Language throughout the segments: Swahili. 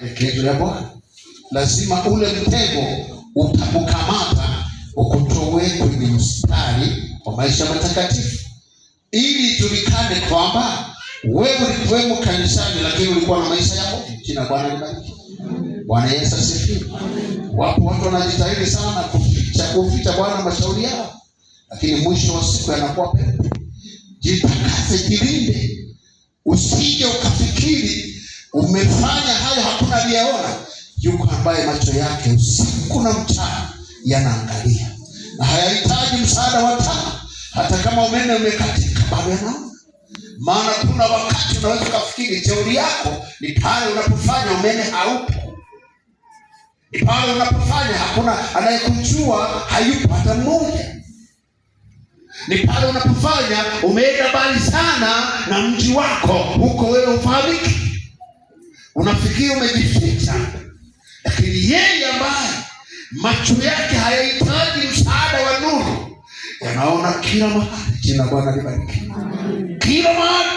Maelekezo ya Bwana. Lazima ule mtego utakukamata ukutoe kwenye mstari wa maisha matakatifu, ili julikane kwamba wewe ulikuwemo kanisani, lakini ulikuwa na maisha yako. Jina Bwana libariki. Bwana Yesu asifiwe. Wapo watu wanajitahidi sana kuficha Bwana mashauri yao, lakini mwisho wa siku yanakuwa pepo. Jitakase, jilinde, usije ukafikiri umefanya hayo hakuna aliyeona. Yuko ambaye macho yake usiku na mchana yanaangalia, na hayahitaji msaada wa taa. Hata kama umeme umekatika bado yanaona. Maana kuna wakati unaweza kufikiri teori yako ni pale unapofanya umeme haupo, ni pale unapofanya hakuna anayekujua, hayupo hata mmoja, ni pale unapofanya umeenda mbali sana na mji wako, huko wewe ufahamiki, unafikiri umejificha. Lakini yeye ambaye macho yake hayahitaji msaada wa nuru, yanaona kila mahali. Jina Bwana libariki. Kila mahali.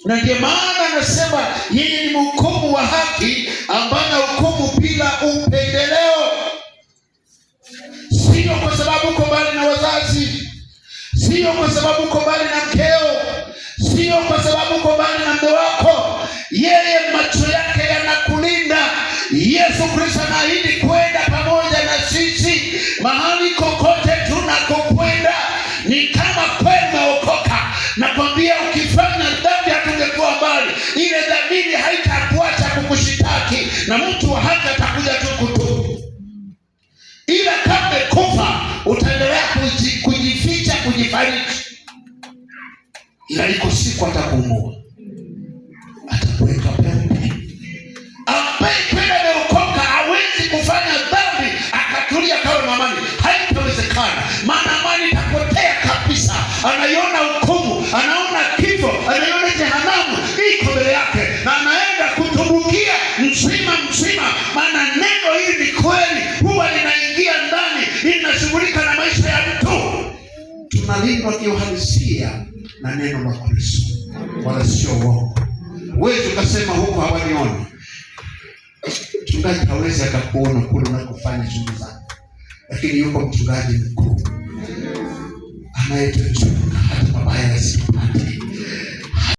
Na ndiyo maana anasema yeye ni mhukumu wa haki, ambaye hukumu bila upendeleo. Sio kwa sababu uko mbali na wazazi, sio kwa sababu uko mbali na mkeo, sio kwa sababu uko mbali na mume wako. Yeye macho yake yanakulinda. Yesu Kristo anaahidi kwenda pamoja na sisi mahali kokote tunakokwenda. Ni kama kweli umeokoka, nakwambia ukifanya dhambi hatungekuwa mbali. Ile dhambi haitakuacha kukushitaki, na mtu wa haki atakuja tu kutubu. Ila kama kufa utaendelea kujificha, kujifariki. Ila iko siku atakuumua, atakuweka pembe. Ambaye kwenda ameokoka hawezi kufanya dhambi akatulia kama mamani, haitawezekana. Maana amani itapotea kabisa. Anaiona hukumu, anaona kifo, anaiona jehanamu iko mbele yake, na anaenda kutubukia mzima. Maana neno hili ni kweli, huwa linaingia ndani, linashughulika na maisha ya mtu. Tunalindwa kiuhalisia na neno la Kristo, wala sio uongo. Wewe ukasema huko hawanioni, mchungaji hawezi akakuona kule unakofanya shughuli zako, lakini yuko mchungaji mkuu anayetujua hata mabaya yasipate.